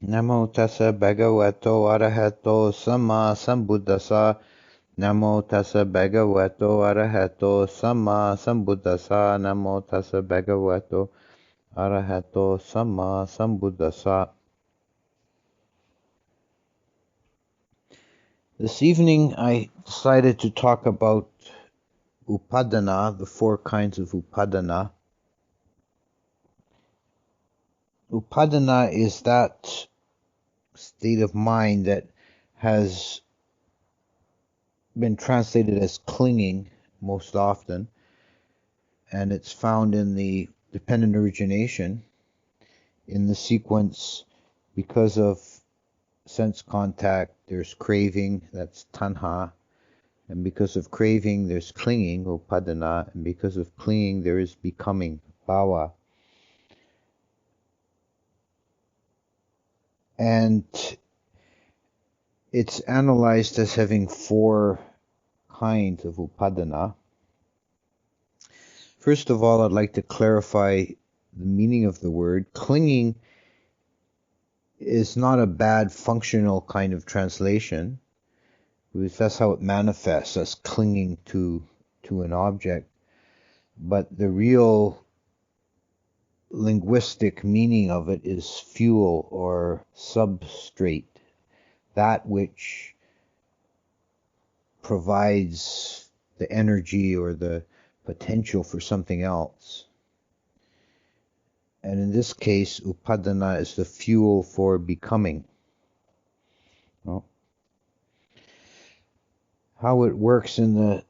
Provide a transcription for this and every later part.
Namo tassa bhagavato arahato samma sambuddhassa. Namo tassa bhagavato arahato samma sambuddhassa. Namo tassa bhagavato arahato samma sambuddhassa. This evening I decided to talk about Upadana, the 4 kinds of Upadana. Upadana is that state of mind that has been translated as clinging most often, and it's found in the dependent origination in the sequence. Because of sense contact there's craving, that's tanha, and because of craving there's clinging, upadana, and because of clinging there is becoming, bhava. And it's analyzed as having 4 kinds of upadana. First of all, I'd like to clarify the meaning of the word. Clinging is not a bad functional kind of translation, because that's how it manifests, as clinging to an object. But the real linguistic meaning of it is fuel or substrate, that which provides the energy or the potential for something else. And in this case, upadana is the fuel for becoming. Well, how it works in the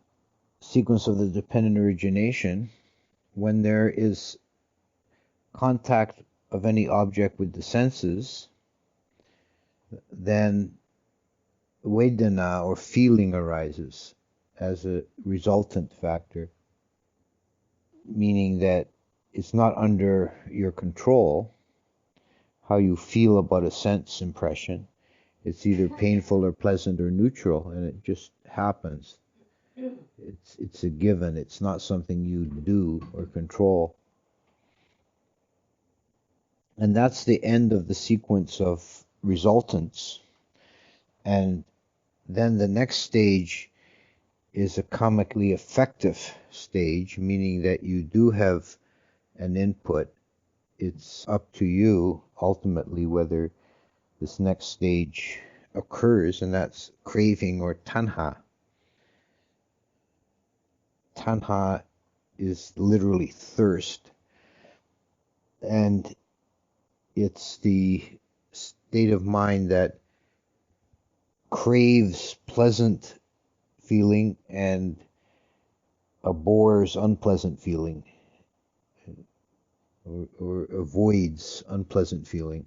sequence of the dependent origination: when there is contact of any object with the senses, then vedana or feeling arises as a resultant factor, meaning that it's not under your control how you feel about a sense impression. It's either painful or pleasant or neutral, and it just happens. It's a given. It's not something you do or control. And that's the end of the sequence of resultants. And then the next stage is a comically effective stage, meaning that you do have an input. It's up to you ultimately whether this next stage occurs, and that's craving or tanha. Tanha is literally thirst, and it's the state of mind that craves pleasant feeling and abhors unpleasant feeling, or avoids unpleasant feeling.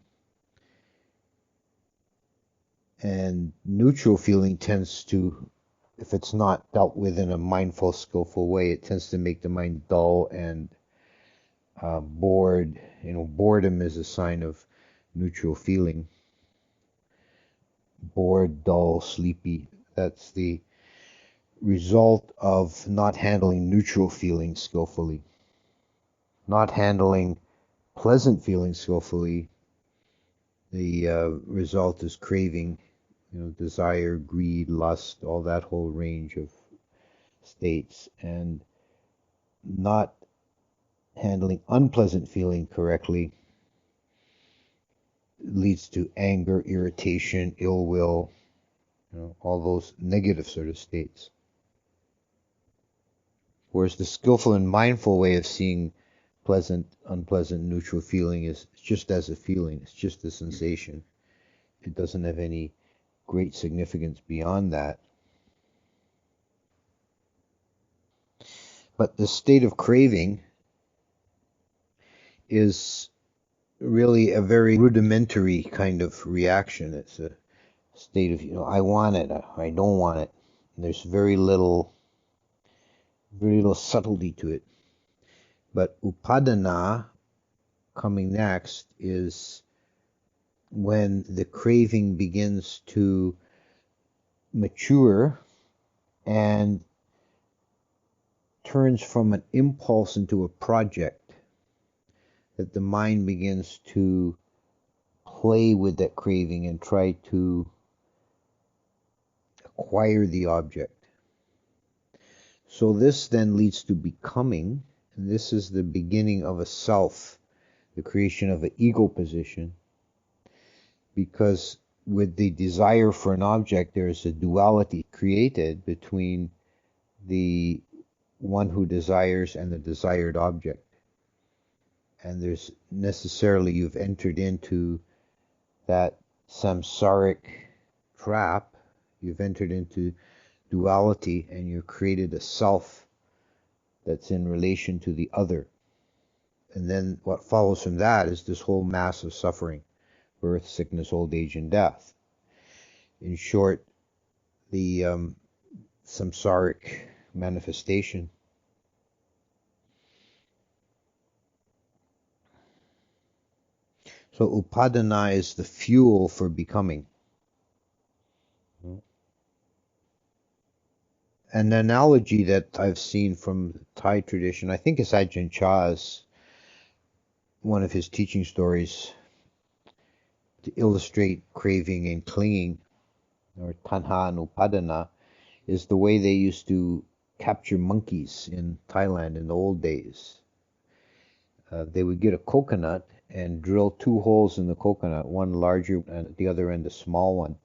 And neutral feeling tends to, if it's not dealt with in a mindful, skillful way, it tends to make the mind dull and bored. Boredom is a sign of neutral feeling. Bored, dull, sleepy. That's the result of not handling neutral feelings skillfully. Not handling pleasant feelings skillfully, the result is craving, desire, greed, lust, all that whole range of states. And not handling unpleasant feeling correctly leads to anger, irritation, ill will, all those negative sort of states. Whereas the skillful and mindful way of seeing pleasant, unpleasant, neutral feeling is just as a feeling, it's just a sensation. It doesn't have any great significance beyond that. But the state of craving is really a very rudimentary kind of reaction. It's a state of, I want it, I don't want it. And there's very little subtlety to it. But upadana, coming next, is when the craving begins to mature and turns from an impulse into a project, that the mind begins to play with that craving and try to acquire the object. So this then leads to becoming, and this is the beginning of a self, the creation of an ego position, because with the desire for an object, there is a duality created between the one who desires and the desired object. And there's necessarily, you've entered into that samsaric trap, you've entered into duality, and you've created a self that's in relation to the other. And then what follows from that is this whole mass of suffering: birth, sickness, old age, and death. In short, the samsaric manifestation. So upadana is the fuel for becoming. An analogy that I've seen from the Thai tradition, I think it's Ajahn Chah's, one of his teaching stories, to illustrate craving and clinging, or tanha and upadana, is the way they used to capture monkeys in Thailand in the old days. They would get a coconut and drill two holes in the coconut, one larger and at the other end a small one,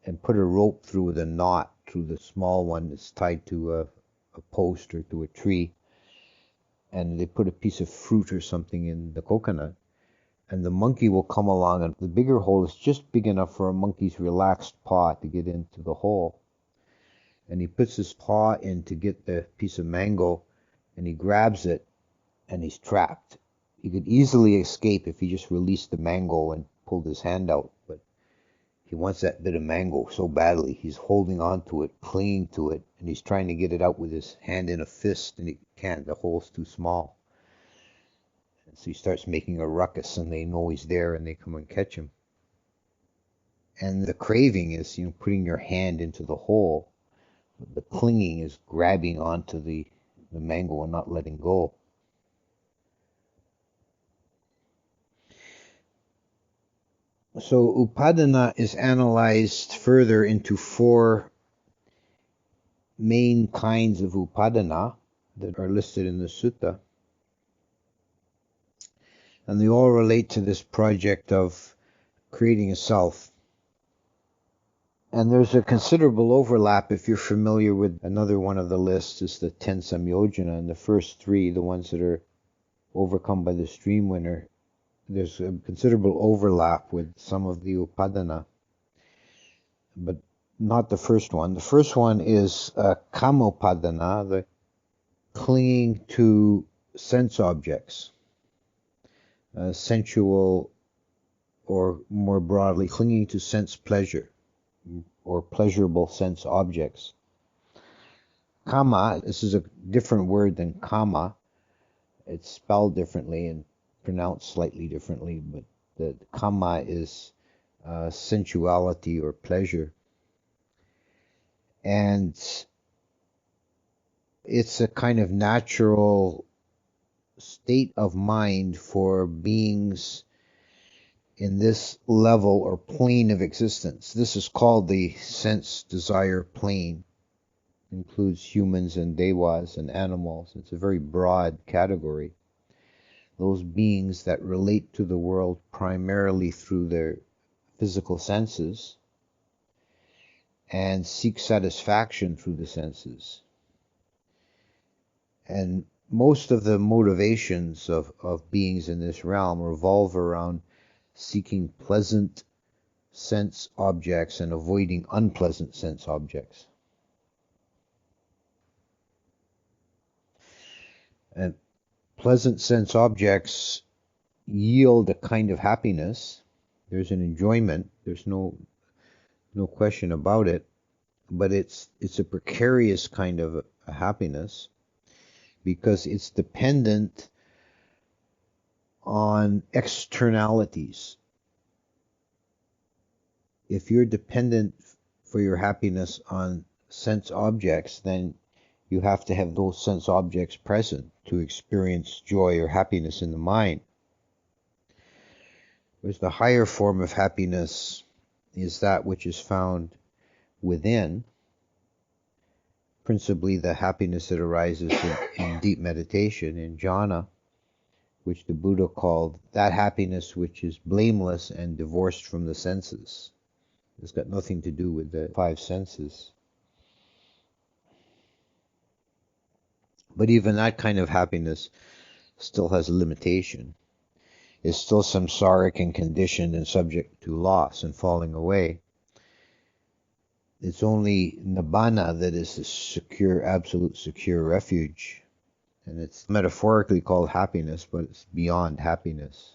and put a rope through with a knot through the small one that's tied to a post or to a tree, and they put a piece of fruit or something in the coconut, and the monkey will come along, and the bigger hole is just big enough for a monkey's relaxed paw to get into the hole. And he puts his paw in to get the piece of mango, and he grabs it, and he's trapped. He could easily escape if he just released the mango and pulled his hand out, but he wants that bit of mango so badly. He's holding on to it, clinging to it, and he's trying to get it out with his hand in a fist, and he can't. The hole's too small. And so he starts making a ruckus, and they know he's there, and they come and catch him. And the craving is, putting your hand into the hole. The clinging is grabbing onto the mango and not letting go. So Upadana is analyzed further into four main kinds of Upadana that are listed in the sutta. And they all relate to this project of creating a self. And there's a considerable overlap. If you're familiar with another one of the lists, is the 10 Samyojana, and the first three, the ones that are overcome by the stream winner, there's a considerable overlap with some of the Upadana, but not the first one. The first one is Kamopadana, the clinging to sense objects, sensual, or more broadly, clinging to sense pleasure or pleasurable sense objects. Kama, this is a different word than kama. It's spelled differently and pronounced slightly differently, but the kama is sensuality or pleasure. And it's a kind of natural state of mind for beings in this level or plane of existence. This is called the sense desire plane. It includes humans and devas and animals. It's a very broad category. Those beings that relate to the world primarily through their physical senses and seek satisfaction through the senses. And most of the motivations of beings in this realm revolve around seeking pleasant sense objects and avoiding unpleasant sense objects. And pleasant sense objects yield a kind of happiness. There's an enjoyment. There's no question about it. But it's a precarious kind of a happiness because it's dependent on externalities. If you're dependent for your happiness on sense objects, then you have to have those sense objects present to experience joy or happiness in the mind. Whereas the higher form of happiness is that which is found within, principally the happiness that arises in deep meditation, in jhana, which the Buddha called that happiness which is blameless and divorced from the senses. It's got nothing to do with the five senses. But even that kind of happiness still has a limitation. It's still samsaric and conditioned and subject to loss and falling away. It's only nibbana that is the secure, absolute secure refuge. And it's metaphorically called happiness, but it's beyond happiness.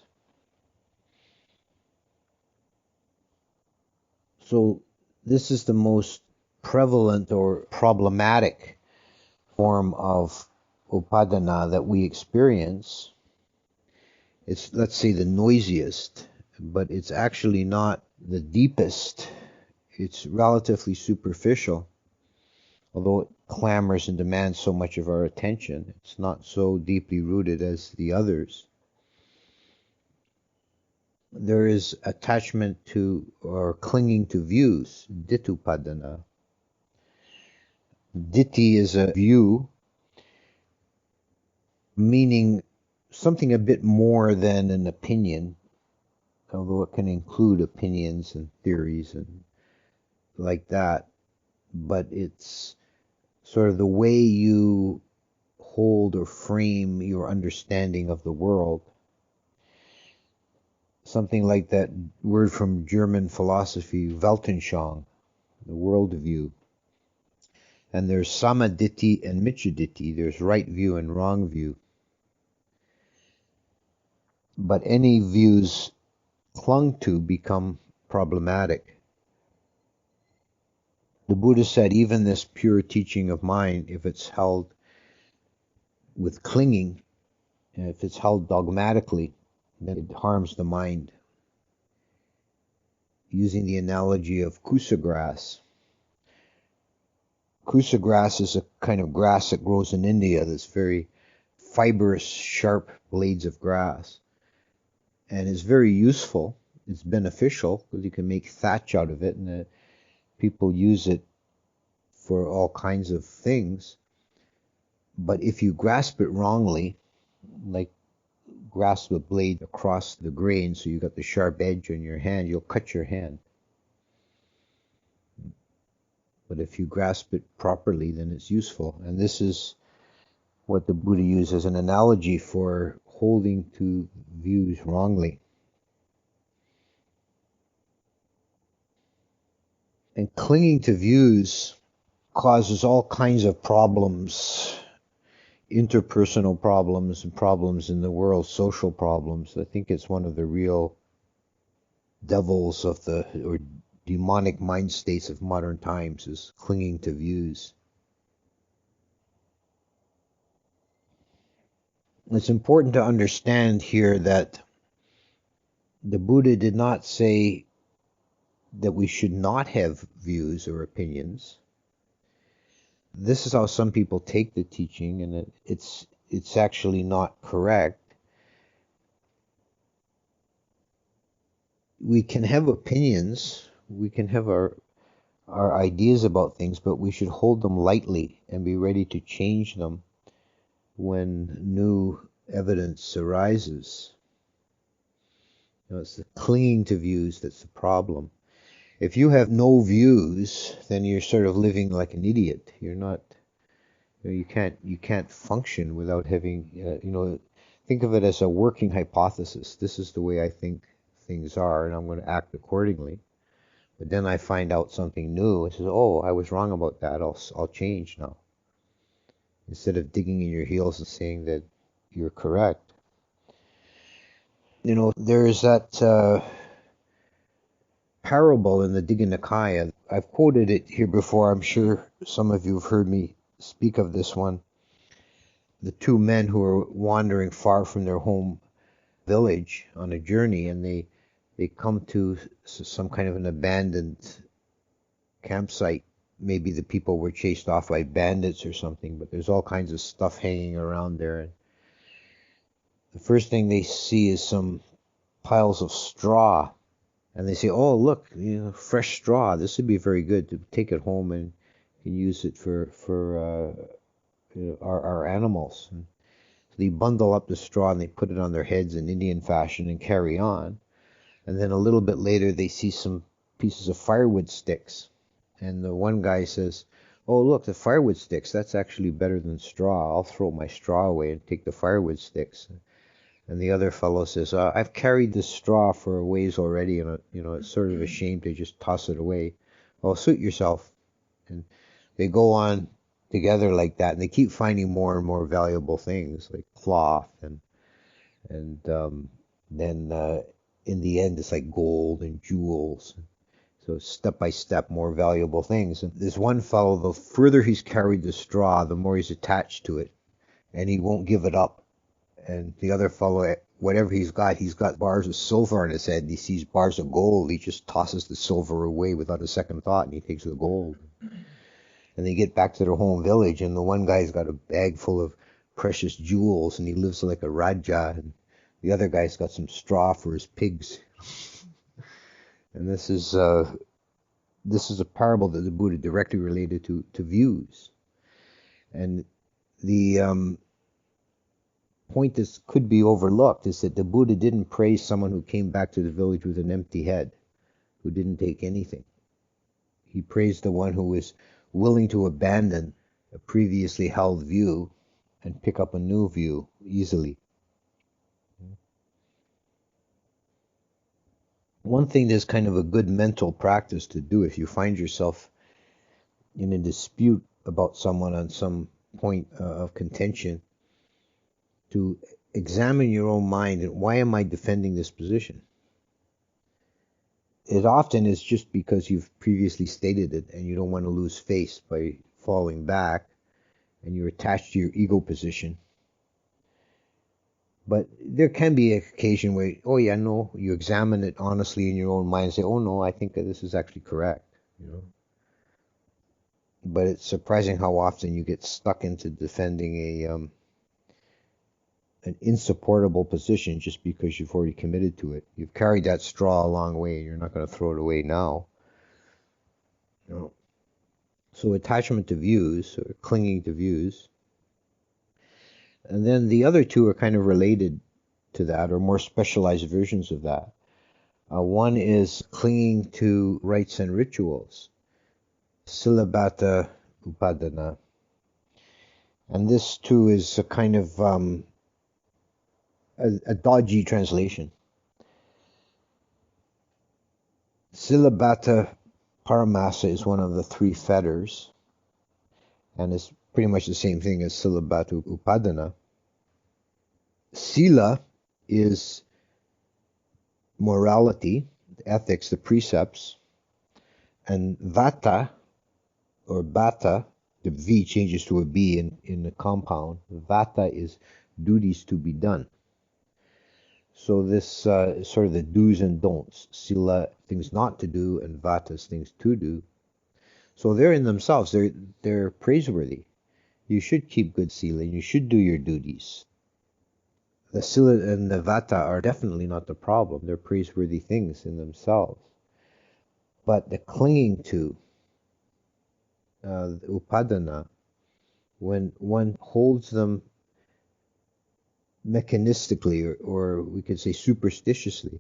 So this is the most prevalent or problematic form of upadana that we experience. It's, let's say, the noisiest, but it's actually not the deepest. It's relatively superficial. Although it clamors and demands so much of our attention, it's not so deeply rooted as the others. There is attachment to or clinging to views, dittupadana. Ditti is a view, meaning something a bit more than an opinion, although it can include opinions and theories and like that. But it's sort of the way you hold or frame your understanding of the world. Something like that word from German philosophy, Weltanschauung, the worldview. And there's samaditthi and micchaditti. There's right view and wrong view. But any views clung to become problematic. The Buddha said even this pure teaching of mine, if it's held with clinging, and if it's held dogmatically, then it harms the mind. Using the analogy of kusa grass. Kusa grass is a kind of grass that grows in India that's very fibrous, sharp blades of grass. And it's very useful. It's beneficial because you can make thatch out of it, and people use it for all kinds of things. But if you grasp it wrongly, like grasp a blade across the grain so you got the sharp edge on your hand, you'll cut your hand. But if you grasp it properly, then it's useful. And this is what the Buddha used as an analogy for holding to views wrongly. And clinging to views causes all kinds of problems, interpersonal problems and problems in the world, social problems. I think it's one of the real devils of the, or demonic mind states of modern times, is clinging to views. It's important to understand here that the Buddha did not say that we should not have views or opinions. This is how some people take the teaching, and it's actually not correct. We can have opinions, we can have our ideas about things, but we should hold them lightly and be ready to change them when new evidence arises. It's the clinging to views that's the problem. If you have no views, then you're sort of living like an idiot. You're not, you can't function without having, think of it as a working hypothesis. This is the way I think things are, and I'm going to act accordingly. But then I find out something new and says, "Oh, I was wrong about that. I'll change now." Instead of digging in your heels and saying that you're correct. There's that parable in the Digha Nikaya. I've quoted it here before. I'm sure some of you have heard me speak of this one. The two men who are wandering far from their home village on a journey, and they come to some kind of an abandoned campsite. Maybe the people were chased off by bandits or something, but there's all kinds of stuff hanging around there. And the first thing they see is some piles of straw, and they say, "Oh, look, fresh straw. This would be very good to take it home and use it for our animals." And so they bundle up the straw and they put it on their heads in Indian fashion and carry on. And then a little bit later, they see some pieces of firewood sticks. And the one guy says, "Oh, look, the firewood sticks. That's actually better than straw. I'll throw my straw away and take the firewood sticks." And the other fellow says, "I've carried this straw for a ways already, and it's sort of a shame to just toss it away." "Well, suit yourself." And they go on together like that, and they keep finding more and more valuable things like cloth, and then in the end, it's like gold and jewels. So step by step, more valuable things. And this one fellow, the further he's carried the straw, the more he's attached to it, and he won't give it up. And the other fellow, whatever he's got bars of silver on his head, and he sees bars of gold. He just tosses the silver away without a second thought, and he takes the gold. And they get back to their home village, and the one guy's got a bag full of precious jewels, and he lives like a Raja, and the other guy's got some straw for his pigs. And this is a parable that the Buddha directly related to views. And the point that could be overlooked is that the Buddha didn't praise someone who came back to the village with an empty head, who didn't take anything. He praised the one who was willing to abandon a previously held view and pick up a new view easily. One thing that's kind of a good mental practice to do if you find yourself in a dispute about someone on some point of contention, to examine your own mind and why am I defending this position? It often is just because you've previously stated it and you don't want to lose face by falling back and you're attached to your ego position. But there can be an occasion where, oh yeah, no, you examine it honestly in your own mind and say, oh no, I think that this is actually correct. But it's surprising how often you get stuck into defending an insupportable position just because you've already committed to it. You've carried that straw a long way and you're not going to throw it away now. So attachment to views, or clinging to views. And then the other two are kind of related to that, or more specialized versions of that. One is clinging to rites and rituals, Silabata Upadana. And this too is a kind of a dodgy translation. Silabata Paramasa is one of the three fetters, and it's pretty much the same thing as Silabata Upadana. Sila is morality, ethics, the precepts, and vata, or bata, the V changes to a B in the compound. Vata is duties to be done. So this is sort of the do's and don'ts. Sila, things not to do, and vata is things to do. So they're in themselves, they're praiseworthy. You should keep good sila, and you should do your duties. The sila and the vata are definitely not the problem. They're praiseworthy things in themselves. But the clinging to the upadana, when one holds them mechanistically, or we could say superstitiously,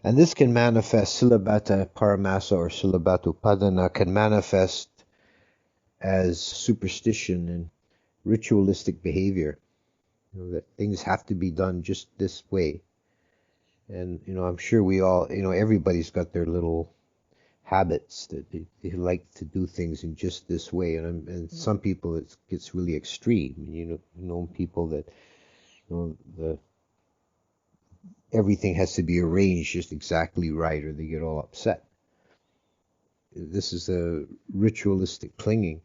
and this can manifest, Silabata Paramasa or Silabata Upadana can manifest as superstition and ritualistic behavior. That things have to be done just this way. And, I'm sure we all, everybody's got their little habits that they like to do things in just this way. And some people, it gets really extreme. People that, everything has to be arranged just exactly right or they get all upset. This is a ritualistic clinging.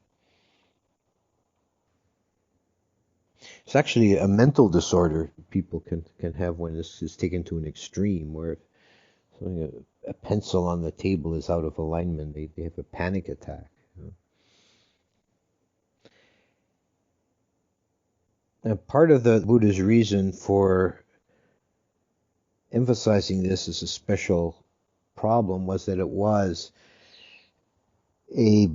It's actually a mental disorder people can have when this is taken to an extreme, where if a pencil on the table is out of alignment, they have a panic attack. And part of the Buddha's reason for emphasizing this as a special problem was that it was a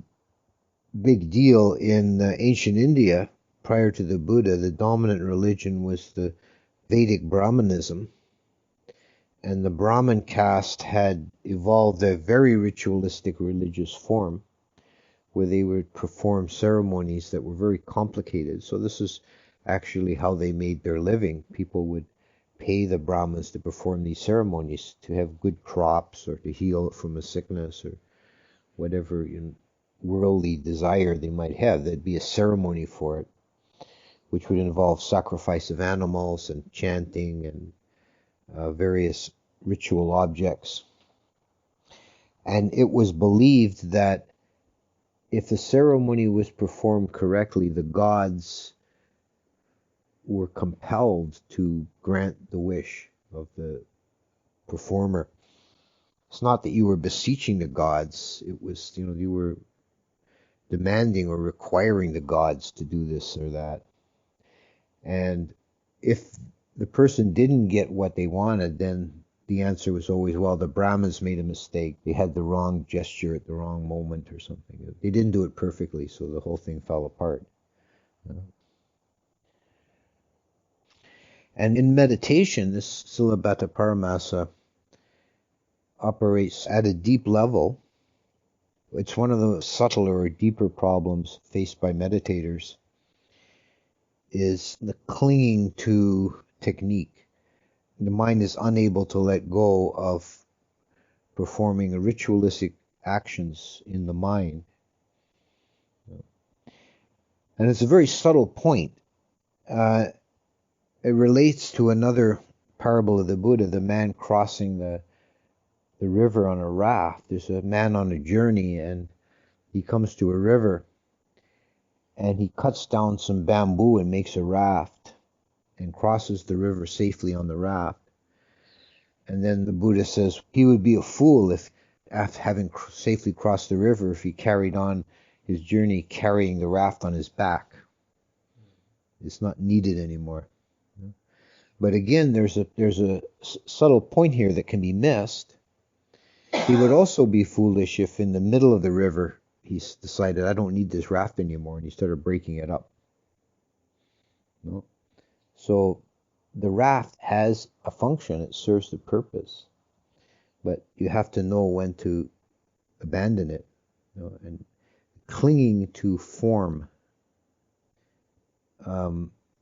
big deal in ancient India. Prior to the Buddha, the dominant religion was the Vedic Brahmanism, and the Brahmin caste had evolved a very ritualistic religious form where they would perform ceremonies that were very complicated. So this is actually how they made their living. People would pay the Brahmins to perform these ceremonies to have good crops or to heal from a sickness or whatever worldly desire they might have. There'd be a ceremony for it, which would involve sacrifice of animals and chanting and various ritual objects. And it was believed that if the ceremony was performed correctly, the gods were compelled to grant the wish of the performer. It's not that you were beseeching the gods, it was, you were demanding or requiring the gods to do this or that. And if the person didn't get what they wanted, then the answer was always, well, the Brahmins made a mistake. They had the wrong gesture at the wrong moment or something. They didn't do it perfectly, so the whole thing fell apart. And in meditation, this Silabhata Paramasa operates at a deep level. It's one of the subtler or deeper problems faced by meditators is the clinging to technique. The mind is unable to let go of performing ritualistic actions in the mind. And it's a very subtle point. It relates to another parable of the Buddha, the man crossing the river on a raft. There's a man on a journey and he comes to a river and he cuts down some bamboo and makes a raft and crosses the river safely on the raft. And then the Buddha says he would be a fool if, after having safely crossed the river, if he carried on his journey carrying the raft on his back. It's not needed anymore. But again, there's a subtle point here that can be missed. He would also be foolish if in the middle of the river he decided, I don't need this raft anymore, and he started breaking it up. No? So the raft has a function, it serves the purpose, but you have to know when to abandon it. And clinging to form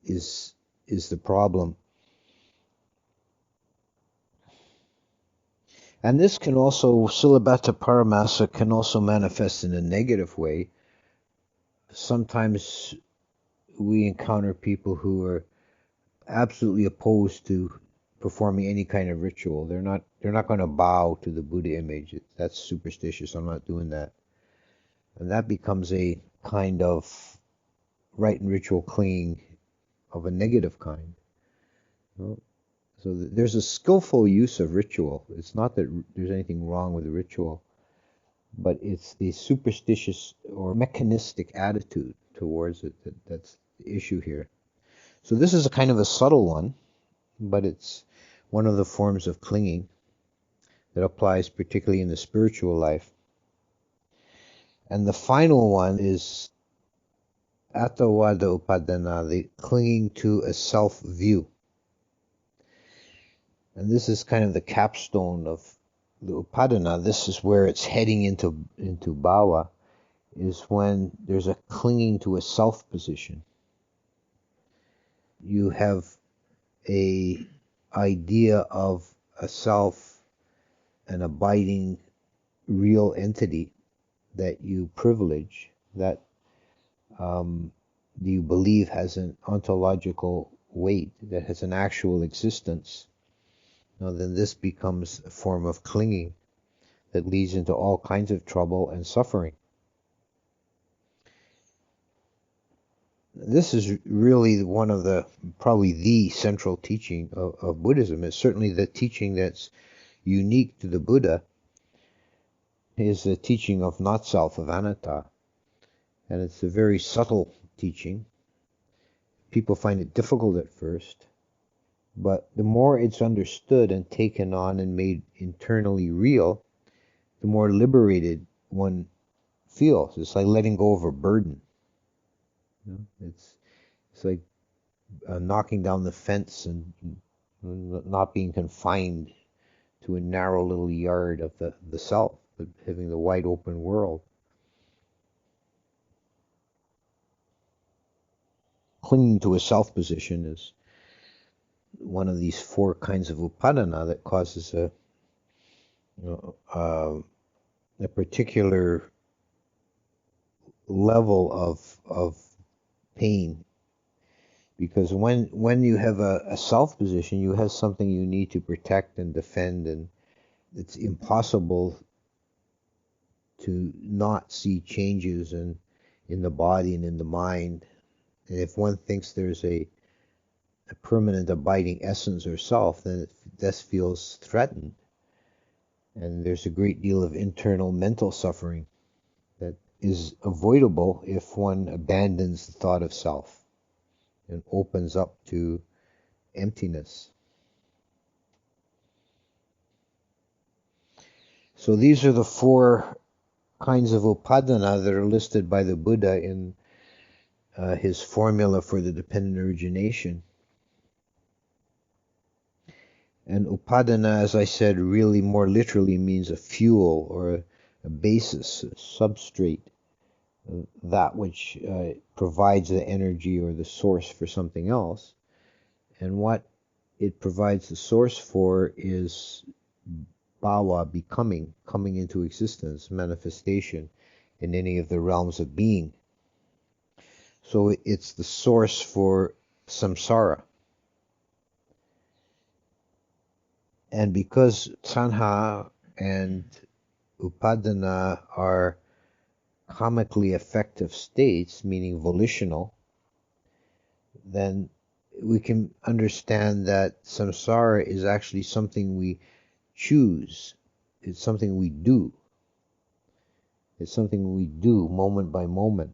is the problem. And this can also, Silabhata Paramasa can also manifest in a negative way. Sometimes we encounter people who are absolutely opposed to performing any kind of ritual. They're not going to bow to the Buddha image. That's superstitious. I'm not doing that. And that becomes a kind of rite and ritual clinging of a negative kind. So there's a skillful use of ritual. It's not that there's anything wrong with the ritual, but it's the superstitious or mechanistic attitude towards it that's the issue here. So this is a kind of a subtle one, but it's one of the forms of clinging that applies particularly in the spiritual life. And the final one is Attavada Upadana, the clinging to a self-view. And this is kind of the capstone of the Upadana. This is where it's heading into bhava, is when there's a clinging to a self position. You have a idea of a self, an abiding real entity that you privilege, that you believe has an ontological weight, that has an actual existence. Now, then this becomes a form of clinging that leads into all kinds of trouble and suffering. This is really one of probably the central teaching of Buddhism. It's certainly the teaching that's unique to the Buddha, is the teaching of not self, of anatta. And it's a very subtle teaching. People find it difficult at first. But the more it's understood and taken on and made internally real, the more liberated one feels. It's like letting go of a burden. You know? It's like knocking down the fence and not being confined to a narrow little yard of the self, but having the wide open world. Clinging to a self position is one of these four kinds of upadana that causes a particular level of pain, because when you have a self position, you have something you need to protect and defend, and it's impossible to not see changes in the body and in the mind. And if one thinks there's a permanent abiding essence or self, then this feels threatened. And there's a great deal of internal mental suffering that is avoidable if one abandons the thought of self and opens up to emptiness. So these are the four kinds of upadana that are listed by the Buddha in his formula for the dependent origination. And upadana, as I said, really more literally means a fuel or a basis, a substrate, that which provides the energy or the source for something else. And what it provides the source for is bhava, becoming, coming into existence, manifestation in any of the realms of being. So it's the source for samsara. And because tanha and upadana are comically effective states, meaning volitional, then we can understand that samsara is actually something we choose. It's something we do. It's something we do moment by moment.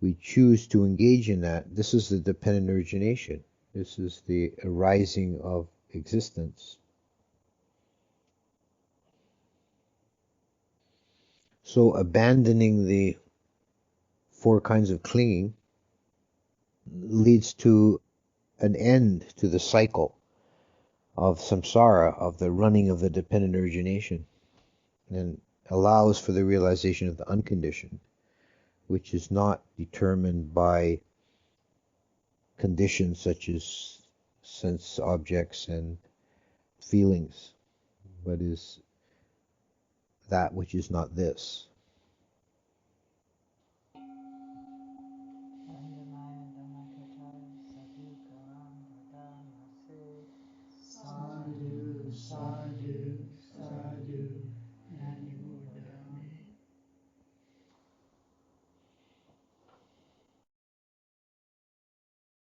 We choose to engage in that. This is the dependent origination. This is the arising of existence. So abandoning the four kinds of clinging leads to an end to the cycle of samsara, of the running of the dependent origination, and allows for the realization of the unconditioned, which is not determined by conditions such as sense objects and feelings, but is that which is not this.